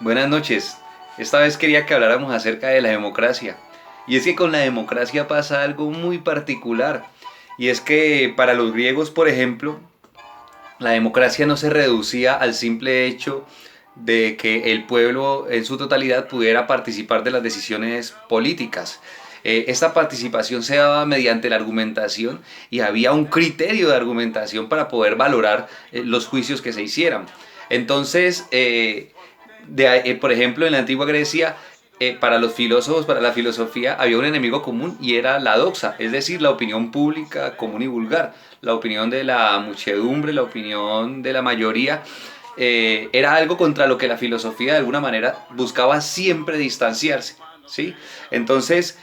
Buenas noches. Esta vez quería que habláramos acerca de la democracia. Y es que con la democracia pasa algo muy particular. Y es que para los griegos, por ejemplo, la democracia no se reducía al simple hecho de que el pueblo en su totalidad pudiera participar de las decisiones políticas. Esta participación se daba mediante la argumentación y había un criterio de argumentación para poder valorar los juicios que se hicieran. Entonces, por ejemplo, en la antigua Grecia, para los filósofos, para la filosofía, había un enemigo común y era la doxa, es decir, la opinión pública común y vulgar, la opinión de la muchedumbre, la opinión de la mayoría. Era algo contra lo que la filosofía de alguna manera buscaba siempre distanciarse. ¿Sí? Entonces,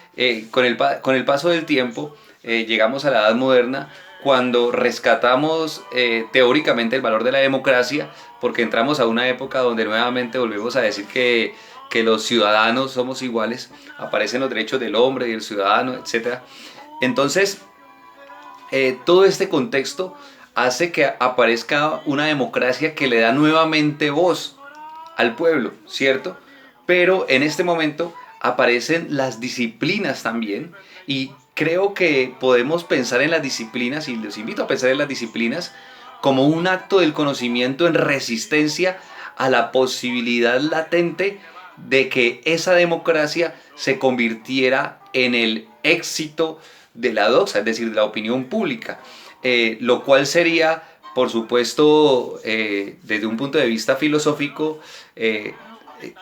con el paso del tiempo, llegamos a la Edad Moderna cuando rescatamos teóricamente el valor de la democracia, porque entramos a una época donde nuevamente volvemos a decir que los ciudadanos somos iguales, aparecen los derechos del hombre y del ciudadano, etcétera. Entonces, todo este contexto hace que aparezca una democracia que le da nuevamente voz al pueblo, ¿cierto? Pero en este momento aparecen las disciplinas también y creo que podemos pensar en las disciplinas, y los invito a pensar en las disciplinas, como un acto del conocimiento en resistencia a la posibilidad latente de que esa democracia se convirtiera en el éxito de la doxa, es decir, de la opinión pública, lo cual sería, por supuesto, desde un punto de vista filosófico,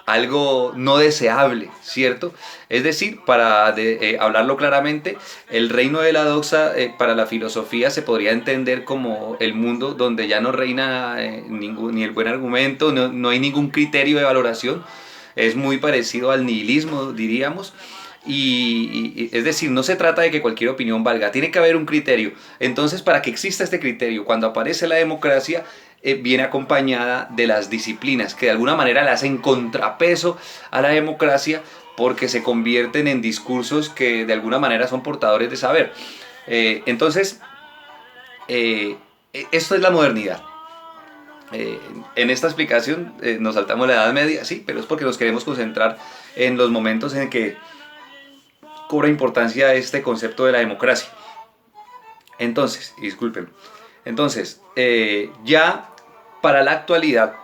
algo no deseable, ¿cierto? Es decir, para hablarlo claramente, el reino de la doxa para la filosofía se podría entender como el mundo donde ya no reina ni el buen argumento, no hay ningún criterio de valoración, es muy parecido al nihilismo, diríamos. Es decir, no se trata de que cualquier opinión valga, tiene que haber un criterio. Entonces, para que exista este criterio, cuando aparece la democracia, viene acompañada de las disciplinas, que de alguna manera le hacen contrapeso a la democracia porque se convierten en discursos que de alguna manera son portadores de saber. Entonces, eh, esto es la modernidad. Eh, en esta explicación nos saltamos la Edad Media, sí, pero es porque nos queremos concentrar en los momentos en que cobra importancia este concepto de la democracia. Entonces, disculpen, entonces, ya para la actualidad,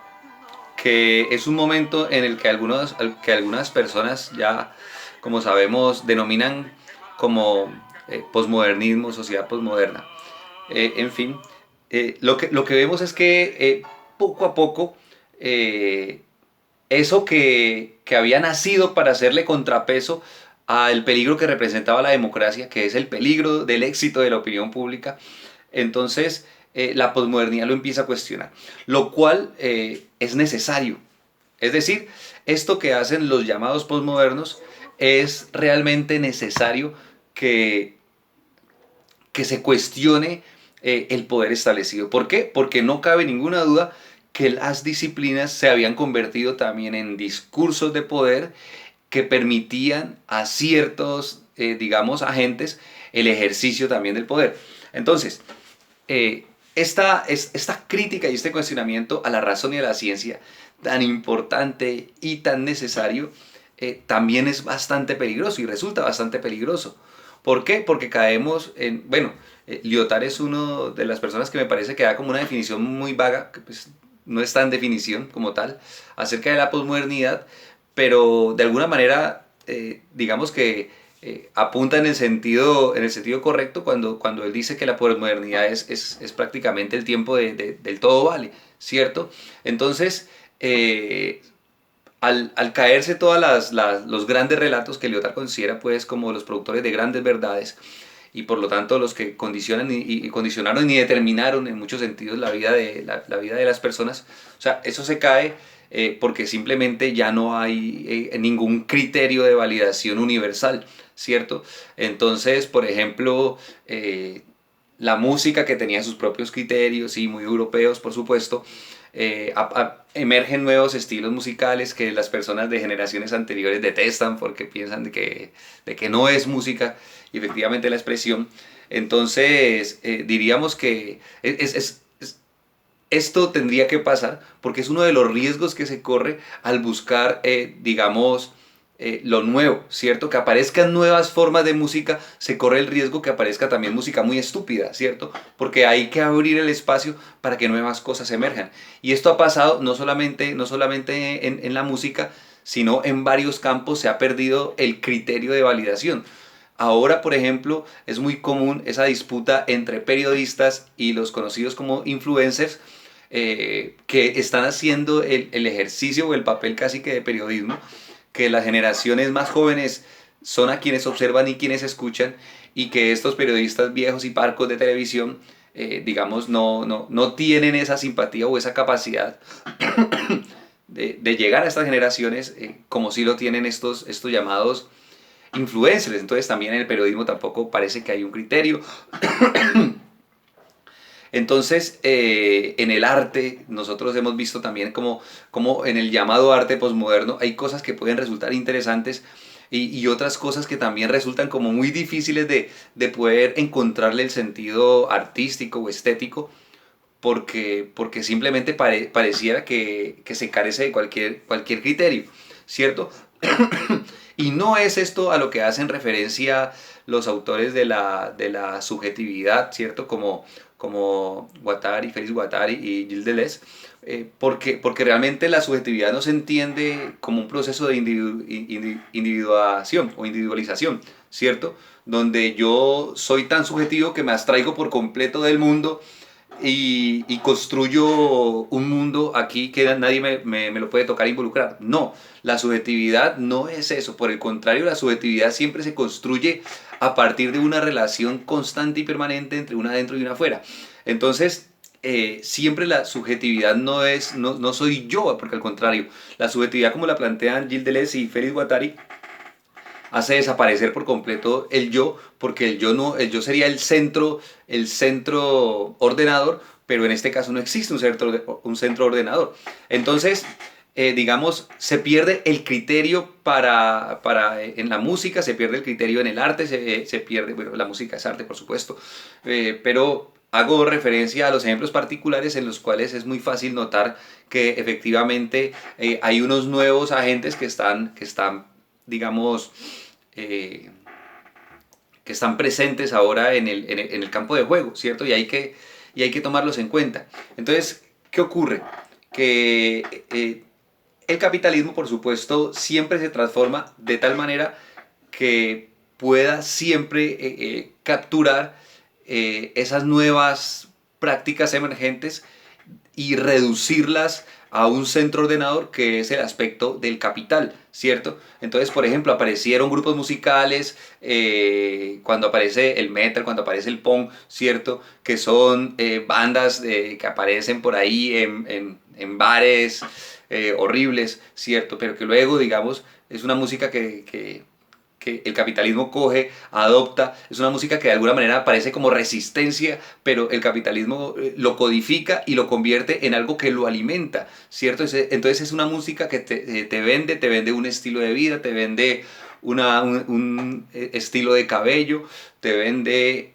que es un momento en el que algunas personas ya, como sabemos, denominan como posmodernismo, sociedad posmoderna. En fin, lo que vemos es que poco a poco eh, eso que había nacido para hacerle contrapeso al peligro que representaba la democracia, que es el peligro del éxito de la opinión pública, entonces la posmodernidad lo empieza a cuestionar, lo cual es necesario. Es decir, esto que hacen los llamados posmodernos es realmente necesario que, que se cuestione el poder establecido. ¿Por qué? Porque no cabe ninguna duda que las disciplinas se habían convertido también en discursos de poder que permitían a ciertos, digamos, agentes el ejercicio también del poder. Entonces, esta crítica y este cuestionamiento a la razón y a la ciencia, tan importante y tan necesario, también es bastante peligroso y resulta bastante peligroso. ¿Por qué? Porque caemos en, bueno, Lyotard es uno de las personas que me parece que da como una definición muy vaga, que pues no está en definición como tal, acerca de la posmodernidad, pero de alguna manera, digamos que apunta en el sentido correcto cuando él dice que la posmodernidad es prácticamente el tiempo del todo vale, ¿cierto? Entonces, al caerse todos los grandes relatos que Lyotard considera pues como los productores de grandes verdades, y por lo tanto los que condicionan y condicionaron y determinaron en muchos sentidos la vida de las personas, o sea, eso se cae porque simplemente ya no hay ningún criterio de validación universal, ¿cierto? Entonces, por ejemplo, la música que tenía sus propios criterios y muy europeos, por supuesto, emergen nuevos estilos musicales que las personas de generaciones anteriores detestan porque piensan de que no es música y efectivamente la expresión. Entonces, diríamos que esto tendría que pasar porque es uno de los riesgos que se corre al buscar, digamos, lo nuevo, ¿cierto? Que aparezcan nuevas formas de música, se corre el riesgo que aparezca también música muy estúpida, ¿cierto? Porque hay que abrir el espacio para que nuevas cosas emerjan. Y esto ha pasado no solamente en la música, sino en varios campos se ha perdido el criterio de validación. Ahora, por ejemplo, es muy común esa disputa entre periodistas y los conocidos como influencers, que están haciendo el ejercicio o el papel casi que de periodismo, que las generaciones más jóvenes son a quienes observan y quienes escuchan, y que estos periodistas viejos y parcos de televisión, digamos, no tienen esa simpatía o esa capacidad de llegar a estas generaciones, como si lo tienen estos llamados influencers. Entonces también en el periodismo tampoco parece que hay un criterio. Entonces, en el arte, nosotros hemos visto también como en el llamado arte posmoderno hay cosas que pueden resultar interesantes, y otras cosas que también resultan como muy difíciles de poder encontrarle el sentido artístico o estético, porque simplemente pareciera que se carece de cualquier criterio, ¿cierto? Y no es esto a lo que hacen referencia los autores de la subjetividad, ¿cierto? Como Guattari, Félix Guattari y Gilles Deleuze, porque realmente la subjetividad no se entiende como un proceso de individuación o individualización, ¿cierto? Donde yo soy tan subjetivo que me abstraigo por completo del mundo y construyo un mundo aquí que nadie me lo puede tocar e involucrar. No, la subjetividad no es eso. Por el contrario, la subjetividad siempre se construye a partir de una relación constante y permanente entre una adentro y una afuera. Entonces, siempre la subjetividad no soy yo, porque al contrario, la subjetividad, como la plantean Gilles Deleuze y Félix Guattari, hace desaparecer por completo el yo, porque el yo no, el yo sería el centro ordenador, pero en este caso no existe un centro ordenador. Entonces, digamos, se pierde el criterio en la música, se pierde el criterio en el arte, se pierde, bueno, la música es arte, por supuesto, pero hago referencia a los ejemplos particulares en los cuales es muy fácil notar que efectivamente hay unos nuevos agentes que están, digamos, eh, que están presentes ahora en el campo de juego, ¿cierto? Y hay que tomarlos en cuenta. Entonces, ¿qué ocurre? Que el capitalismo, por supuesto, siempre se transforma de tal manera que pueda siempre capturar esas nuevas prácticas emergentes y reducirlas a un centro ordenador que es el aspecto del capital, ¿cierto? Entonces, por ejemplo, aparecieron grupos musicales, cuando aparece el metal, cuando aparece el punk, ¿cierto? Que son bandas que aparecen por ahí en bares horribles, ¿cierto? Pero que luego, digamos, es una música que el capitalismo coge, adopta, es una música que de alguna manera parece como resistencia, pero el capitalismo lo codifica y lo convierte en algo que lo alimenta, ¿cierto? Entonces es una música que te vende un estilo de vida, te vende un estilo de cabello, te vende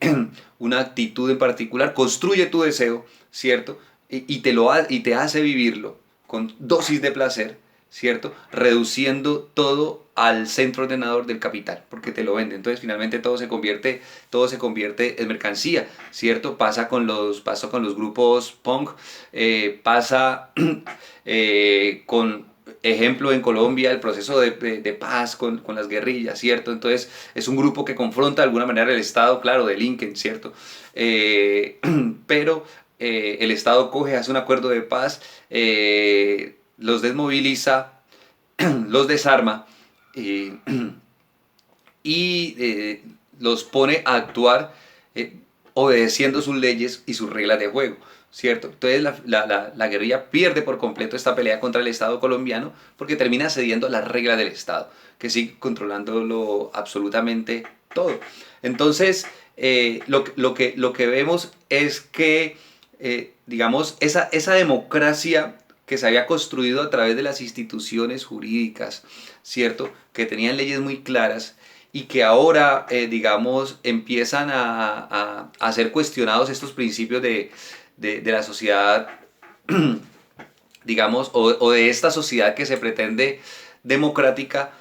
una actitud en particular, construye tu deseo, ¿cierto? Y te hace vivirlo con dosis de placer, ¿cierto? Reduciendo todo al centro ordenador del capital, porque te lo vende. Entonces finalmente todo se convierte en mercancía, ¿cierto? Pasa con los grupos punk, pasa con ejemplo en Colombia el proceso de paz con las guerrillas, ¿cierto? Entonces es un grupo que confronta de alguna manera el Estado, claro, delinquen, ¿cierto? Pero el Estado coge, hace un acuerdo de paz, los desmoviliza, los desarma, eh, y los pone a actuar obedeciendo sus leyes y sus reglas de juego, ¿cierto? Entonces la guerrilla pierde por completo esta pelea contra el Estado colombiano porque termina cediendo a las reglas del Estado, que sigue controlándolo absolutamente todo. Entonces, lo que vemos es que, digamos, esa democracia que se había construido a través de las instituciones jurídicas, ¿cierto? Que tenían leyes muy claras y que ahora, digamos, empiezan a ser cuestionados estos principios de la sociedad digamos, o de esta sociedad que se pretende democrática,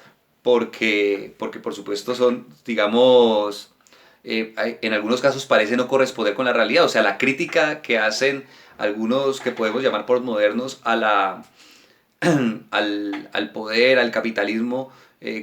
porque por supuesto son, digamos, en algunos casos parece no corresponder con la realidad. O sea, la crítica que hacen algunos que podemos llamar postmodernos a al poder, al capitalismo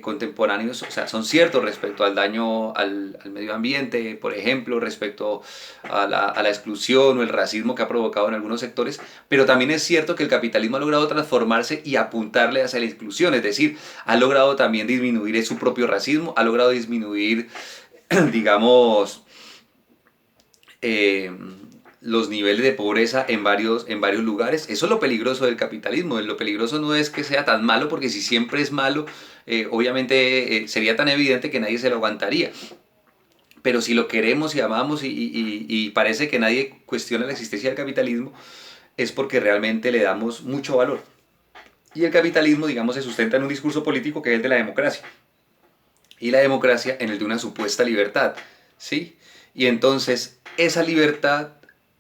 contemporáneos, o sea, son ciertos respecto al daño al medio ambiente, por ejemplo, respecto a la exclusión o el racismo que ha provocado en algunos sectores, pero también es cierto que el capitalismo ha logrado transformarse y apuntarle hacia la inclusión, es decir, ha logrado también disminuir su propio racismo, ha logrado disminuir, digamos, eh, los niveles de pobreza en varios lugares. Eso es lo peligroso del capitalismo. Lo peligroso no es que sea tan malo, porque si siempre es malo, obviamente sería tan evidente que nadie se lo aguantaría. Pero si lo queremos y amamos y parece que nadie cuestiona la existencia del capitalismo, es porque realmente le damos mucho valor. Y el capitalismo, digamos, se sustenta en un discurso político que es el de la democracia. Y la democracia en el de una supuesta libertad, ¿sí? Y entonces esa libertad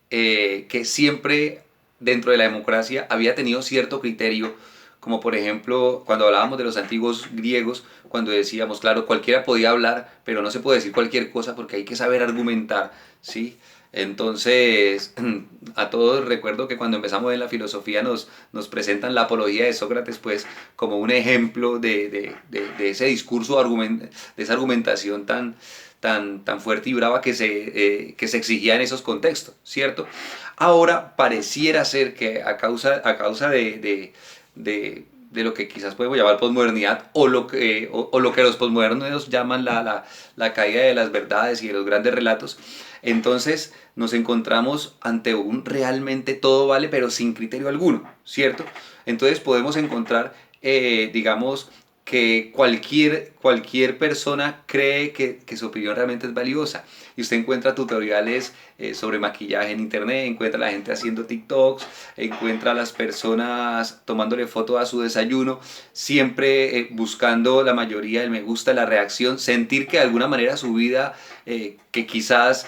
que siempre dentro de la democracia había tenido cierto criterio, como por ejemplo cuando hablábamos de los antiguos griegos, cuando decíamos, claro, cualquiera podía hablar, pero no se puede decir cualquier cosa porque hay que saber argumentar, ¿sí? Entonces, a todos recuerdo que cuando empezamos en la filosofía nos presentan la apología de Sócrates pues como un ejemplo de ese discurso, de esa argumentación tan fuerte y brava que se exigía en esos contextos, ¿cierto? Ahora pareciera ser que a causa de lo que quizás podemos llamar posmodernidad o lo que los posmodernos llaman la caída de las verdades y de los grandes relatos, entonces nos encontramos ante un realmente todo vale pero sin criterio alguno, ¿cierto? Entonces podemos encontrar, digamos, que cualquier persona cree que su opinión realmente es valiosa. Y usted encuentra tutoriales sobre maquillaje en internet, encuentra a la gente haciendo TikToks, encuentra a las personas tomándole foto a su desayuno, siempre buscando la mayoría del me gusta, la reacción, sentir que de alguna manera su vida, que quizás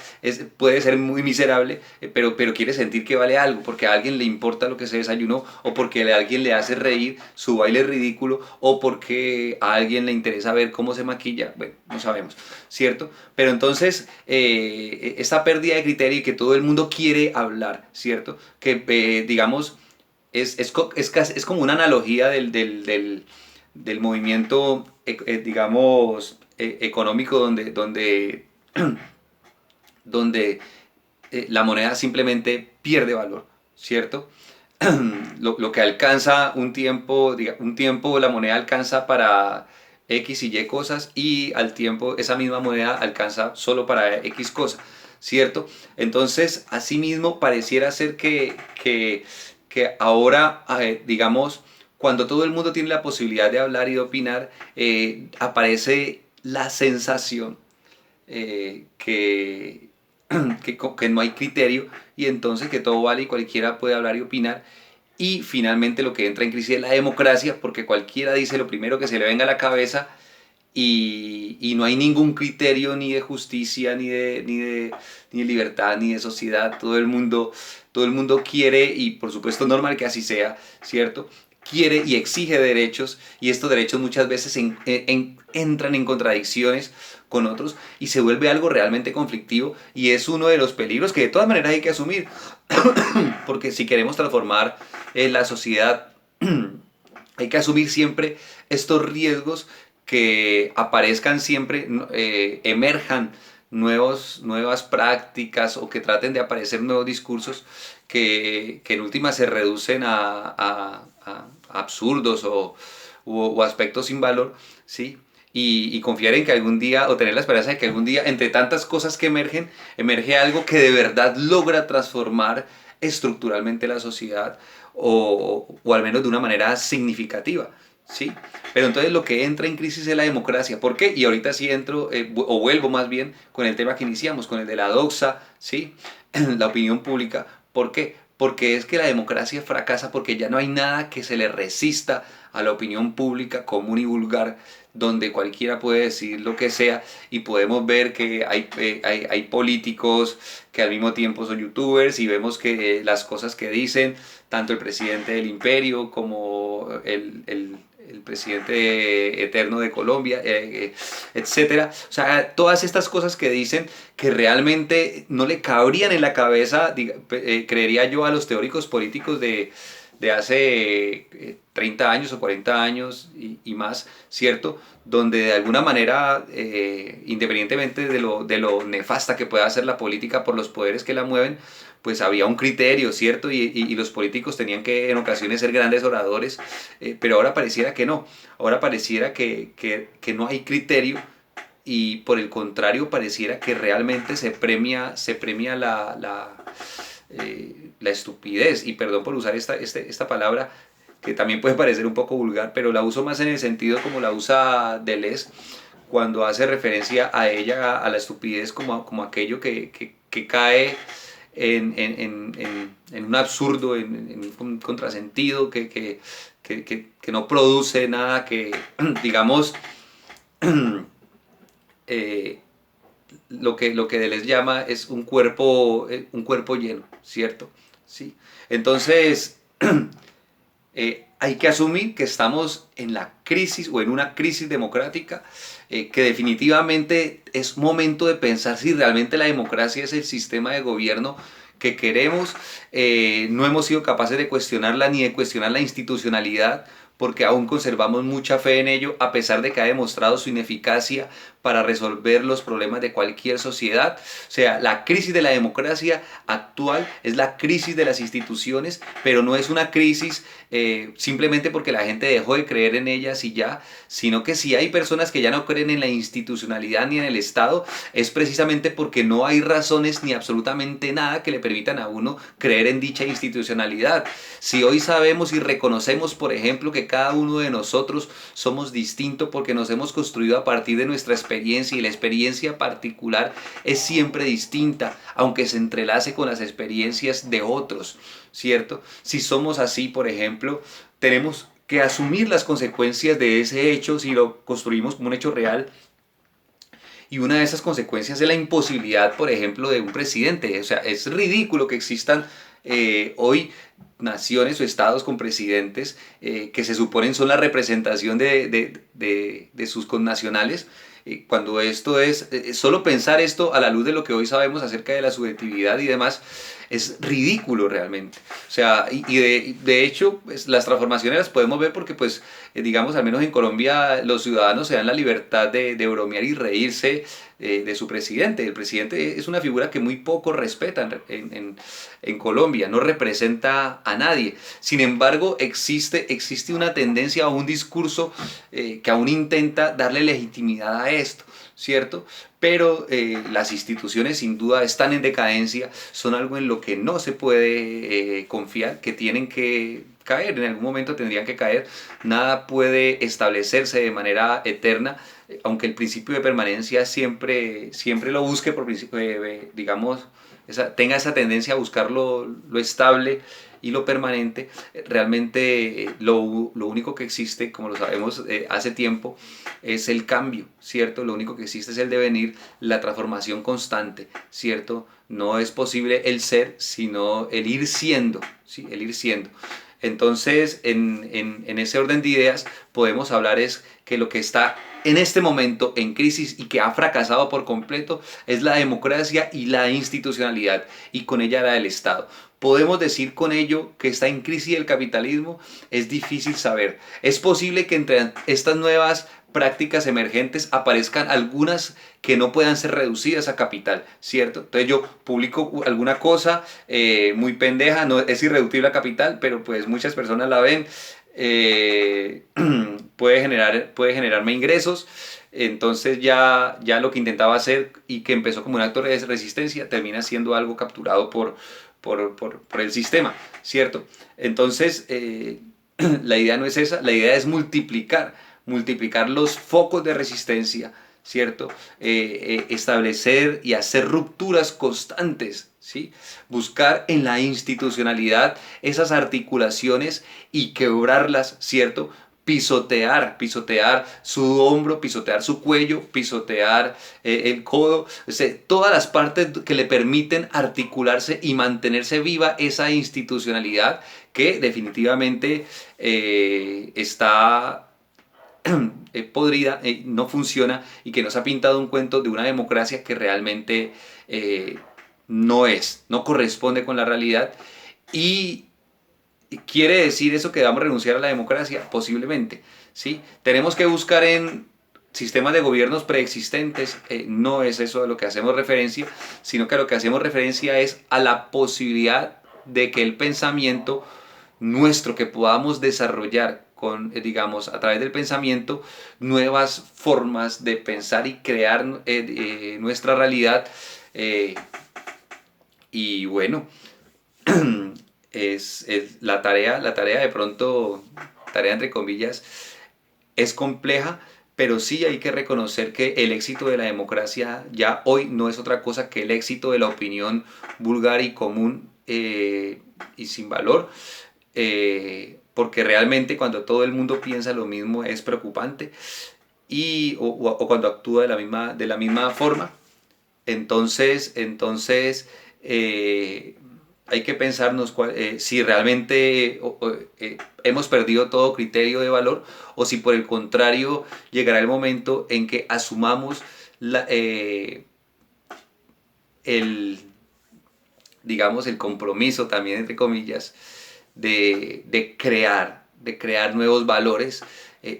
puede ser muy miserable, pero quiere sentir que vale algo, porque a alguien le importa lo que se desayunó, o porque a alguien le hace reír su baile ridículo, o porque a alguien le interesa ver cómo se maquilla, bueno, no sabemos, ¿cierto? Pero entonces, esta pérdida de criterio y que todo el mundo quiere hablar, ¿cierto? Que, digamos, es como una analogía del movimiento, digamos, económico donde la moneda simplemente pierde valor, ¿cierto? Lo que alcanza un tiempo la moneda alcanza para X y Y cosas y al tiempo esa misma moneda alcanza solo para X cosas, ¿cierto? Entonces, asimismo, pareciera ser que ahora, digamos, cuando todo el mundo tiene la posibilidad de hablar y de opinar, aparece la sensación que, que no hay criterio y entonces que todo vale y cualquiera puede hablar y opinar. Y finalmente lo que entra en crisis es la democracia, porque cualquiera dice lo primero que se le venga a la cabeza y no hay ningún criterio ni de justicia, ni de libertad, ni de sociedad. Todo el mundo quiere, y por supuesto es normal que así sea, ¿cierto? Quiere y exige derechos, y estos derechos muchas veces entran en contradicciones con otros y se vuelve algo realmente conflictivo, y es uno de los peligros que de todas maneras hay que asumir, porque si queremos transformar la sociedad hay que asumir siempre estos riesgos, que aparezcan siempre, emerjan nuevas prácticas o que traten de aparecer nuevos discursos que en última se reducen a absurdos o aspectos sin valor, ¿sí? Y confiar en que algún día, o tener la esperanza de que algún día, entre tantas cosas que emerge algo que de verdad logra transformar estructuralmente la sociedad, o al menos de una manera significativa, ¿sí? Pero entonces lo que entra en crisis es la democracia. ¿Por qué? Y ahorita sí entro, o vuelvo más bien con el tema que iniciamos, con el de la doxa, ¿sí? La opinión pública. ¿Por qué? porque es que la democracia fracasa porque ya no hay nada que se le resista a la opinión pública común y vulgar, donde cualquiera puede decir lo que sea y podemos ver que hay políticos que al mismo tiempo son youtubers y vemos que las cosas que dicen, tanto el presidente del imperio como el presidente eterno de Colombia, etcétera. O sea, todas estas cosas que dicen que realmente no le cabrían en la cabeza, creería yo, a los teóricos políticos de hace 30 años o 40 años y más, ¿cierto? Donde de alguna manera, independientemente de lo nefasta que pueda ser la política por los poderes que la mueven, pues había un criterio, ¿cierto? Y los políticos tenían que en ocasiones ser grandes oradores, pero ahora pareciera que no, ahora pareciera que no hay criterio y por el contrario pareciera que realmente se premia la estupidez, y perdón por usar esta palabra, que también puede parecer un poco vulgar, pero la uso más en el sentido como la usa Deleuze, cuando hace referencia a ella, a la estupidez como aquello que cae en un absurdo, en un contrasentido, que no produce nada, que digamos, eh, lo que Deleuze llama es un cuerpo lleno, ¿cierto? ¿Sí? Entonces, hay que asumir que estamos en la crisis o en una crisis democrática, que definitivamente es momento de pensar si realmente la democracia es el sistema de gobierno que queremos. No hemos sido capaces de cuestionarla ni de cuestionar la institucionalidad, porque aún conservamos mucha fe en ello, a pesar de que ha demostrado su ineficacia para resolver los problemas de cualquier sociedad. O sea, la crisis de la democracia actual es la crisis de las instituciones, pero no es una crisis simplemente porque la gente dejó de creer en ellas y ya, sino que si hay personas que ya no creen en la institucionalidad ni en el Estado, es precisamente porque no hay razones ni absolutamente nada que le permitan a uno creer en dicha institucionalidad. Si hoy sabemos y reconocemos, por ejemplo, que cada uno de nosotros somos distintos porque nos hemos construido a partir de nuestra experiencia, y la experiencia particular es siempre distinta, aunque se entrelace con las experiencias de otros, ¿cierto? Si somos así, por ejemplo, tenemos que asumir las consecuencias de ese hecho si lo construimos como un hecho real. Y una de esas consecuencias es la imposibilidad, por ejemplo, de un presidente. O sea, es ridículo que existan hoy naciones o estados con presidentes que se suponen son la representación de sus connacionales, cuando esto es, solo pensar esto a la luz de lo que hoy sabemos acerca de la subjetividad y demás, es ridículo realmente. O sea, de hecho, pues, las transformaciones las podemos ver porque, pues, digamos, al menos en Colombia, los ciudadanos se dan la libertad de bromear y reírse de su presidente. El presidente es una figura que muy poco respetan en Colombia, no representa a nadie. Sin embargo, existe una tendencia o un discurso que aún intenta darle legitimidad a esto, ¿cierto? Pero las instituciones sin duda están en decadencia, son algo en lo que no se puede confiar, que tienen que caer, en algún momento tendrían que caer, nada puede establecerse de manera eterna, aunque el principio de permanencia siempre lo busque, por principio, digamos, tenga esa tendencia a buscar lo estable y lo permanente. Realmente lo único que existe, como lo sabemos hace tiempo, es el cambio, ¿cierto? Lo único que existe es el devenir, la transformación constante, ¿cierto? No es posible el ser, sino el ir siendo, ¿sí? El ir siendo. Entonces, en ese orden de ideas, podemos hablar es que lo que está en este momento en crisis y que ha fracasado por completo es la democracia y la institucionalidad, y con ella la del Estado. ¿Podemos decir con ello que está en crisis el capitalismo? Es difícil saber. Es posible que entre estas nuevas prácticas emergentes aparezcan algunas que no puedan ser reducidas a capital, ¿cierto? Entonces yo publico alguna cosa muy pendeja, no es irreductible a capital, pero pues muchas personas la ven, puede generarme ingresos. Entonces ya lo que intentaba hacer y que empezó como un acto de resistencia termina siendo algo capturado por el sistema, ¿cierto? Entonces, la idea no es esa, la idea es multiplicar los focos de resistencia, ¿cierto? Establecer y hacer rupturas constantes ¿sí? Buscar en la institucionalidad esas articulaciones y quebrarlas, ¿cierto? Pisotear su hombro, pisotear su cuello, pisotear el codo, o sea, todas las partes que le permiten articularse y mantenerse viva esa institucionalidad que definitivamente está podrida, no funciona y que nos ha pintado un cuento de una democracia que realmente no corresponde con la realidad. Y ¿quiere decir eso que vamos a renunciar a la democracia? Posiblemente, ¿sí? Tenemos que buscar en sistemas de gobiernos preexistentes, no es eso a lo que hacemos referencia, sino que a lo que hacemos referencia es a la posibilidad de que el pensamiento nuestro, que podamos desarrollar con, digamos, a través del pensamiento, nuevas formas de pensar y crear nuestra realidad. eh, y bueno, es la tarea de pronto, tarea entre comillas, es compleja, pero sí hay que reconocer que el éxito de la democracia ya hoy no es otra cosa que el éxito de la opinión vulgar y común y sin valor, porque realmente cuando todo el mundo piensa lo mismo es preocupante o cuando actúa de la misma forma. Entonces eh, hay que pensarnos si realmente hemos perdido todo criterio de valor o si por el contrario llegará el momento en que asumamos el, digamos, el compromiso también, entre comillas, de crear nuevos valores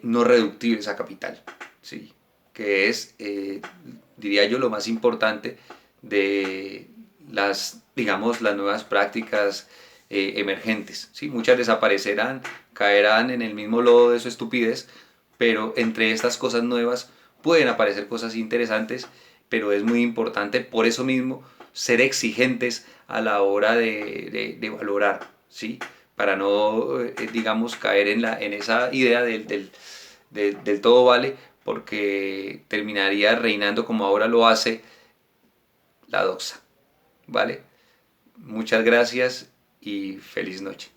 no reductibles a capital, ¿sí? Que es, diría yo, lo más importante de las, digamos, las nuevas prácticas emergentes, ¿sí? Muchas desaparecerán, caerán en el mismo lodo de su estupidez, pero entre estas cosas nuevas pueden aparecer cosas interesantes, pero es muy importante por eso mismo ser exigentes a la hora de valorar, ¿sí? Para no, digamos, caer en esa idea del todo vale, porque terminaría reinando como ahora lo hace la doxa, ¿vale? Muchas gracias y feliz noche.